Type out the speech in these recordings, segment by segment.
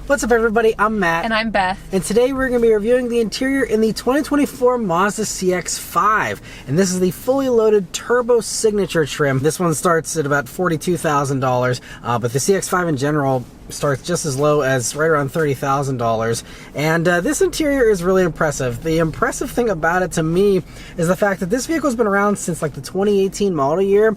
What's up, everybody? I'm Matt. And I'm Beth. And today we're going to be reviewing the interior in the 2024 Mazda CX-5. And this is the fully loaded Turbo Signature trim. This one starts at about $42,000, but the CX-5 in general starts just as low as right around $30,000. And this interior is really impressive. The impressive thing about it to me is the fact that this vehicle's been around since like the 2018 model year.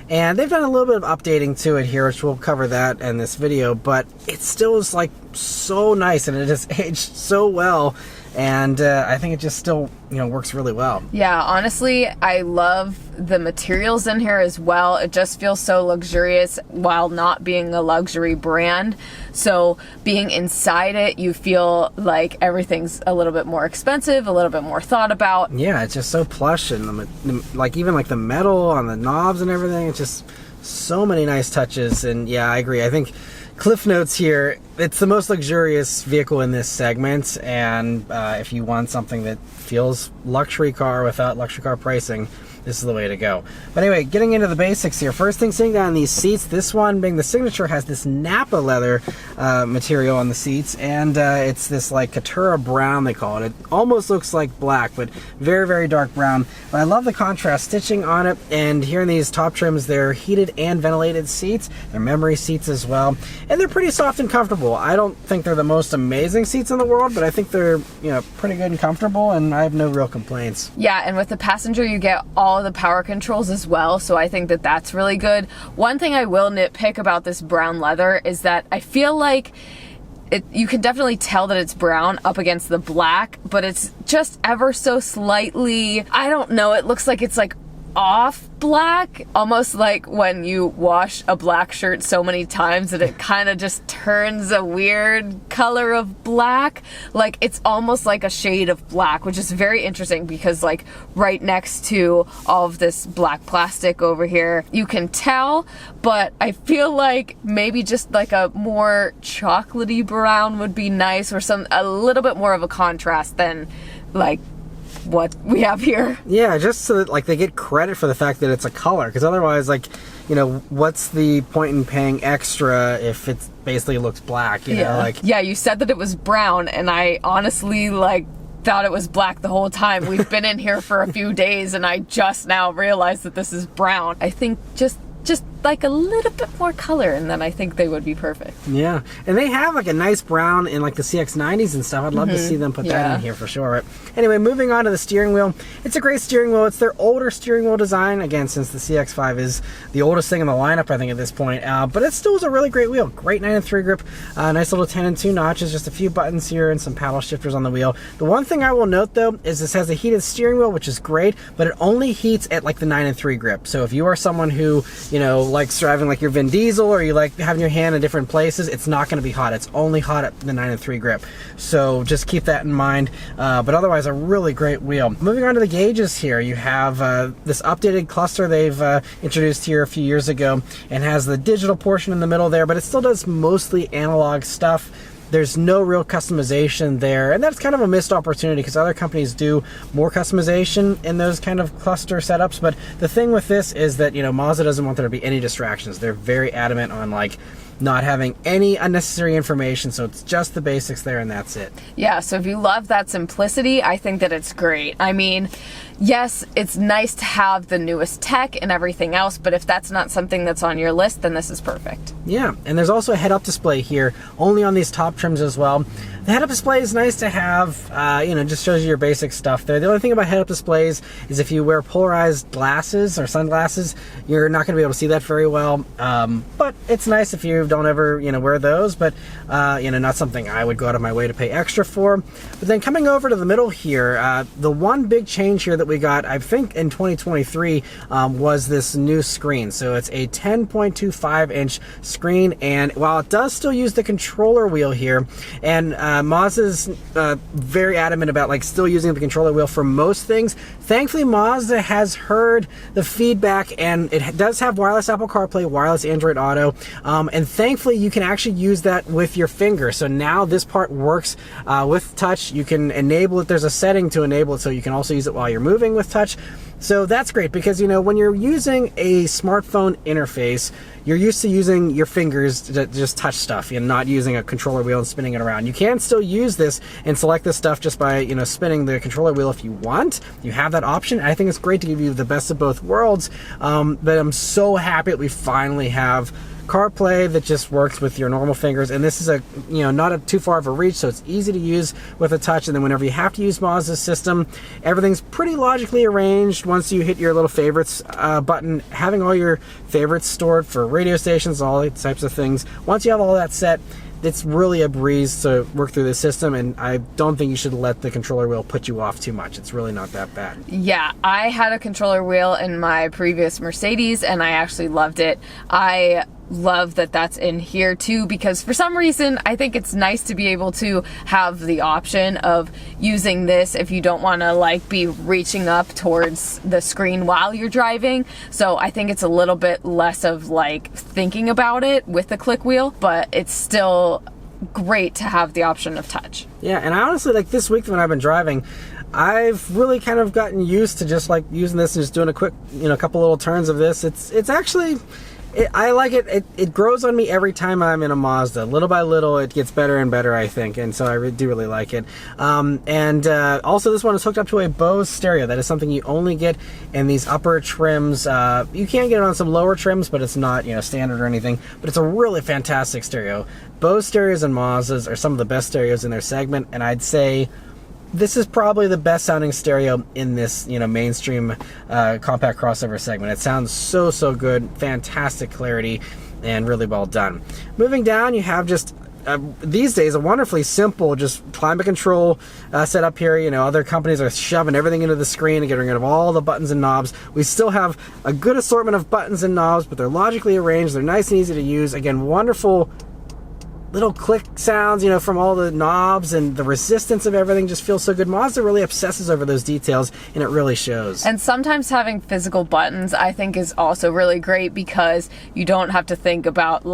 And they've done a little bit of updating to it here, which we'll cover that in this video, but it still is like so nice and it has aged so well. And I think it just still, works really well. Yeah, honestly, I love the materials in here as well. It just feels so luxurious while not being a luxury brand. So being inside it, you feel like everything's a little bit more expensive, a little bit more thought about. Yeah, it's just so plush, and like even like the metal on the knobs and everything, it's just so many nice touches. And yeah, I agree. I think Cliff Notes here, it's the most luxurious vehicle in this segment, and if you want something that feels luxury car without luxury car pricing, this is the way to go. But anyway, getting into the basics here. First thing, sitting down in these seats, this one being the Signature has this Napa leather material on the seats, and it's this like Caturra brown, they call it. It almost looks like black, but very, very dark brown. But I love the contrast stitching on it, and here in these top trims, they're heated and ventilated seats. They're memory seats as well, and they're pretty soft and comfortable. I don't think they're the most amazing seats in the world, but I think they're, pretty good and comfortable, and I have no real complaints. Yeah, and with the passenger, you get all the power controls as well, so I think that that's really good. One thing I will nitpick about this brown leather is that I feel like you can definitely tell that it's brown up against the black, but it's just ever so slightly, I don't know, it looks like it's like off black, almost like when you wash a black shirt so many times that it kind of just turns a weird color of black. Like it's almost like a shade of black, which is very interesting because like right next to all of this black plastic over here, you can tell, but I feel like maybe just like a more chocolatey brown would be nice, or a little bit more of a contrast than like what we have here. Yeah, just so that like they get credit for the fact that it's a color, because otherwise, like, what's the point in paying extra if it basically looks black, Yeah, you said that it was brown, and I honestly thought it was black the whole time. We've been in here for a few days and I just now realized that this is brown. I think just like a little bit more color, and then I think they would be perfect. Yeah, and they have like a nice brown in like the CX-90s and stuff. I'd love to see them put that in here for sure. Anyway, moving on to the steering wheel. It's a great steering wheel. It's their older steering wheel design, again, since the CX-5 is the oldest thing in the lineup, I think, at this point. But it still is a really great wheel. Great 9-3 grip, nice little 10-2 notches, just a few buttons here and some paddle shifters on the wheel. The one thing I will note, though, is this has a heated steering wheel, which is great, but it only heats at like the 9-3 grip. So if you are someone who, likes driving like your Vin Diesel, or you like having your hand in different places, it's not going to be hot. It's only hot at the 9-3 grip. So just keep that in mind. But otherwise, a really great wheel. Moving on to the gauges here, you have this updated cluster they've introduced here a few years ago, and has the digital portion in the middle there, but it still does mostly analog stuff. There's no real customization there, and that's kind of a missed opportunity because other companies do more customization in those kind of cluster setups. But the thing with this is that, Mazda doesn't want there to be any distractions. They're very adamant on not having any unnecessary information, so it's just the basics there and that's it. Yeah, so if you love that simplicity, I think that it's great. I mean, yes, it's nice to have the newest tech and everything else, but if that's not something that's on your list, then this is perfect. Yeah, and there's also a head-up display here, only on these top trims as well. The head-up display is nice to have, just shows you your basic stuff there. The only thing about head-up displays is if you wear polarized glasses or sunglasses, you're not going to be able to see that very well. But it's nice if you don't ever, wear those, but, not something I would go out of my way to pay extra for. But then coming over to the middle here, the one big change here that we got, I think in 2023, was this new screen. So it's a 10.25-inch screen, and while it does still use the controller wheel here, and Mazda's very adamant about still using the controller wheel for most things. Thankfully, Mazda has heard the feedback, and it does have wireless Apple CarPlay, wireless Android Auto, and thankfully you can actually use that with your finger. So now this part works with touch. You can enable it. There's a setting to enable it, so you can also use it while you're moving with touch. So that's great, because when you're using a smartphone interface, you're used to using your fingers to just touch stuff and not using a controller wheel and spinning it around. You can still use this and select this stuff just by spinning the controller wheel if you want. You have that option. I think it's great to give you the best of both worlds. But I'm so happy that we finally have CarPlay that just works with your normal fingers, and this is not too far of a reach, so it's easy to use with a touch. And then whenever you have to use Mazda's system, everything's pretty logically arranged. Once you hit your little favorites button, having all your favorites stored for radio stations, all these types of things, once you have all that set, it's really a breeze to work through the system, and I don't think you should let the controller wheel put you off too much. It's really not that bad. Yeah, I had a controller wheel in my previous Mercedes, and I actually loved it. I love that that's in here too, because for some reason I think it's nice to be able to have the option of using this if you don't want to be reaching up towards the screen while you're driving. So I think it's a little bit less of thinking about it with the click wheel, but it's still great to have the option of touch. Yeah, and I honestly, this week when I've been driving, I've really kind of gotten used to just using this and just doing a quick, a couple little turns of this. It's actually, I like it. It grows on me every time I'm in a Mazda. Little by little, it gets better and better, I think, and so I do really like it. Also, this one is hooked up to a Bose stereo. That is something you only get in these upper trims. You can get it on some lower trims, but it's not standard or anything. But it's a really fantastic stereo. Bose stereos and Mazdas are some of the best stereos in their segment, and I'd say this is probably the best sounding stereo in this, mainstream compact crossover segment. It sounds so good, fantastic clarity, and really well done. Moving down, you have just these days a wonderfully simple just climate control setup here. Other companies are shoving everything into the screen and getting rid of all the buttons and knobs. We still have a good assortment of buttons and knobs, but they're logically arranged. They're nice and easy to use. Again, wonderful little click sounds, from all the knobs, and the resistance of everything just feels so good. Mazda really obsesses over those details, and it really shows. And sometimes having physical buttons, I think, is also really great, because you don't have to think about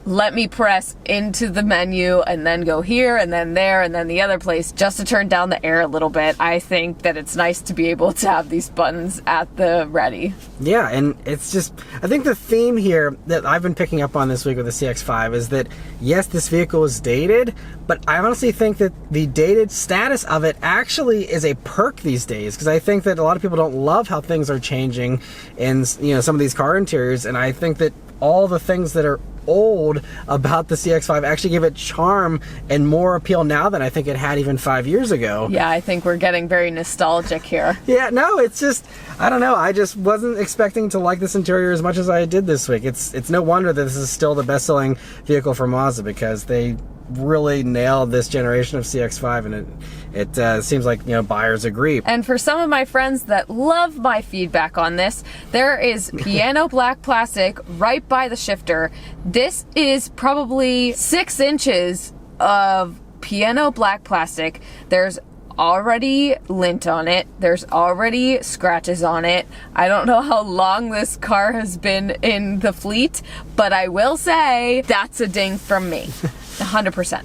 let me press into the menu and then go here and then there and then the other place just to turn down the air a little bit. I think that it's nice to be able to have these buttons at the ready. Yeah, and it's just, I think the theme here that I've been picking up on this week with the CX-5 is that, yes, this vehicle is dated, but I honestly think that the dated status of it actually is a perk these days, because I think that a lot of people don't love how things are changing in some of these car interiors, and I think that all the things that are old about the CX-5 actually give it charm and more appeal now than I think it had even 5 years ago. Yeah, I think we're getting very nostalgic here. Yeah, no, it's just, I don't know, I just wasn't expecting to like this interior as much as I did this week. It's no wonder that this is still the best-selling vehicle for Mazda, because they really nailed this generation of CX-5, and it seems like buyers agree. And for some of my friends that love my feedback on this, there is piano black plastic right by the shifter. This is probably 6 inches of piano black plastic. There's already lint on it. There's already scratches on it. I don't know how long this car has been in the fleet, but I will say that's a ding from me. 100%.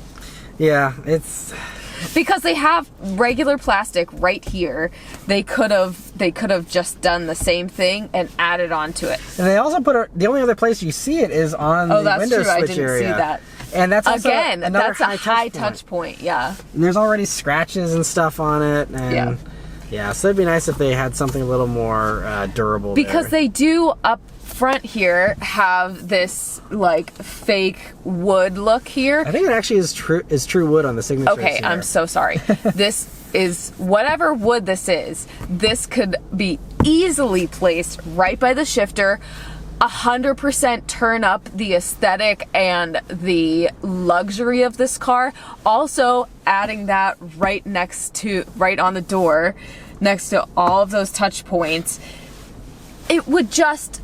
Yeah, it's because they have regular plastic right here. They could have just done the same thing and added onto it. And they also put the only other place you see it is on the window switch area. I didn't see that. And that's also again, another that's a high touch point. Yeah. And there's already scratches and stuff on it. And yeah, so it'd be nice if they had something a little more durable. Because there. they do up front here have this fake wood look here. I think it actually is true wood on the signature. Okay, here. I'm so sorry. This is whatever wood this is. This could be easily placed right by the shifter. 100% turn up the aesthetic and the luxury of this car. Also adding that right on the door, next to all of those touch points. It would just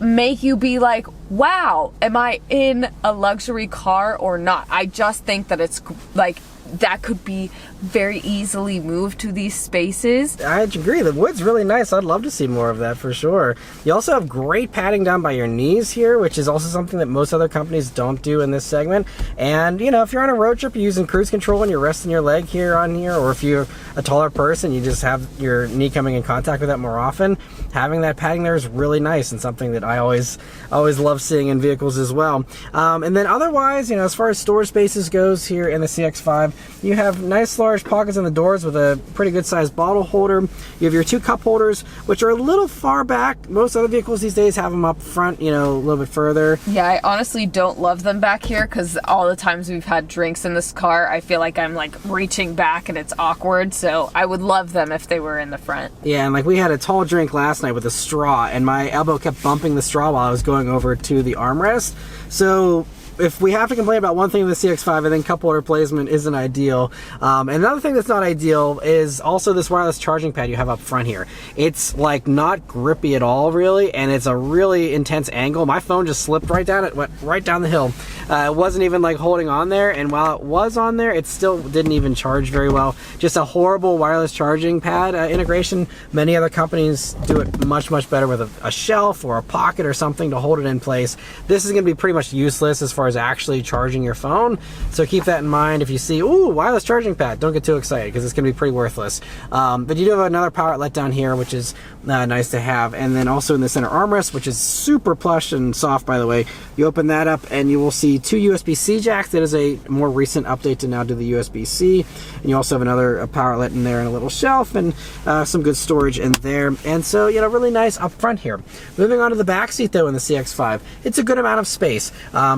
make you be like, wow, am I in a luxury car or not? I just think that it's that could be very easily moved to these spaces. I agree. The wood's really nice. I'd love to see more of that for sure. You also have great padding down by your knees here, which is also something that most other companies don't do in this segment. And, you know, if you're on a road trip, you're using cruise control and you're resting your leg here on here, or if you're a taller person, you just have your knee coming in contact with that more often, having that padding there is really nice and something that I always love seeing in vehicles as well. And then otherwise, you know, as far as storage spaces goes here in the CX-5, you have nice large pockets on the doors with a pretty good sized bottle holder. You have your 2 cup holders, which are a little far back. Most other vehicles these days have them up front, you know, a little bit further. Yeah, I honestly don't love them back here because all the times we've had drinks in this car, I feel like I'm like reaching back and it's awkward. So I would love them if they were in the front. Yeah, and like we had a tall drink last night with a straw, and my elbow kept bumping the straw while I was going over to the armrest. So if we have to complain about one thing in the CX-5, I think cup holder placement isn't ideal. And another thing that's not ideal is also this wireless charging pad you have up front here. It's like not grippy at all, really, and it's a really intense angle. My phone just slipped right down. It went right down the hill. It wasn't even like holding on there, and while it was on there, it still didn't even charge very well. Just a horrible wireless charging pad integration. Many other companies do it much, much better with a shelf or a pocket or something to hold it in place. This is going to be pretty much useless as far as actually charging your phone, so keep that in mind. If you see, ooh, wireless charging pad, don't get too excited because it's going to be pretty worthless. But you do have another power outlet down here, which is nice to have. And then also in the center armrest, which is super plush and soft, by the way, you open that up and you will see 2 USB-C jacks. That is a more recent update to now do the USB-C. And you also have another power outlet in there and a little shelf and some good storage in there. And so, you know, really nice up front here. Moving on to the back seat though in the CX-5, it's a good amount of space.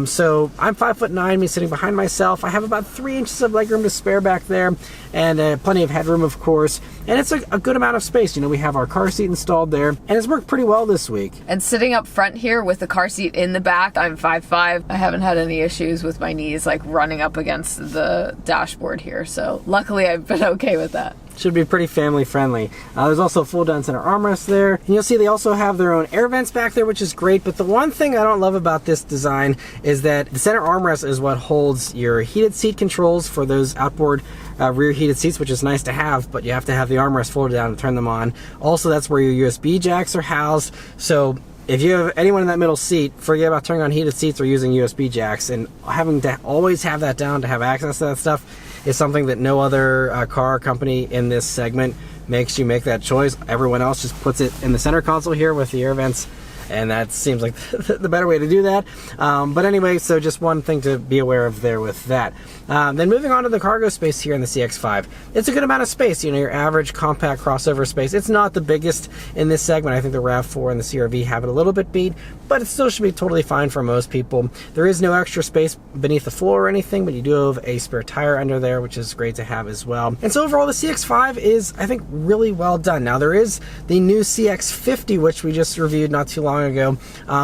So I'm 5'9", me sitting behind myself. I have about 3 inches of legroom to spare back there, and plenty of headroom, of course. And it's a good amount of space. You know, we have our car seat installed there, and it's worked pretty well this week. And sitting up front here with the car seat in the back, I'm 5'5". I haven't had any issues with my knees like running up against the dashboard here. So luckily I've been okay with that. Should be pretty family friendly. There's also a full down center armrest there. And you'll see they also have their own air vents back there, which is great. But the one thing I don't love about this design is that the center armrest is what holds your heated seat controls for those outboard rear heated seats, which is nice to have, but you have to have the armrest folded down to turn them on. Also, that's where your USB jacks are housed. So if you have anyone in that middle seat, forget about turning on heated seats or using USB jacks, and having to always have that down to have access to that stuff is something that no other car company in this segment makes you make that choice. Everyone else just puts it in the center console here with the air vents, and that seems like the better way to do that. But anyway, so just one thing to be aware of there with that. Then moving on to the cargo space here in the CX-5. It's a good amount of space, you know, your average compact crossover space. It's not the biggest in this segment. I think the RAV4 and the CR-V have it a little bit beat, but it still should be totally fine for most people. There is no extra space beneath the floor or anything, but you do have a spare tire under there, which is great to have as well. And so overall, the CX-5 is, I think, really well done. Now, there is the new CX-50, which we just reviewed not too long ago,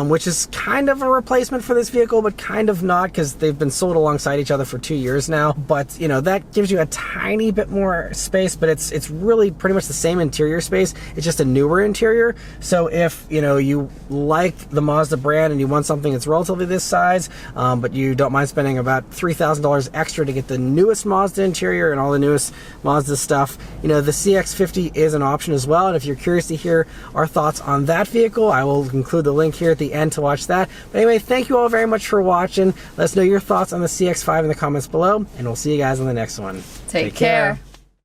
which is kind of a replacement for this vehicle, but kind of not, because they've been sold alongside each other for 2 years now. But you know, that gives you a tiny bit more space, but it's really pretty much the same interior space. It's just a newer interior. So if you know you like the Mazda brand and you want something that's relatively this size, but you don't mind spending about $3,000 extra to get the newest Mazda interior and all the newest Mazda stuff, you know, the CX-50 is an option as well. And if you're curious to hear our thoughts on that vehicle, I will include the link here at the end to watch that. But anyway, thank you all very much for watching. Let us know your thoughts on the CX-5 in the comments below, and we'll see you guys on the next one. Take care.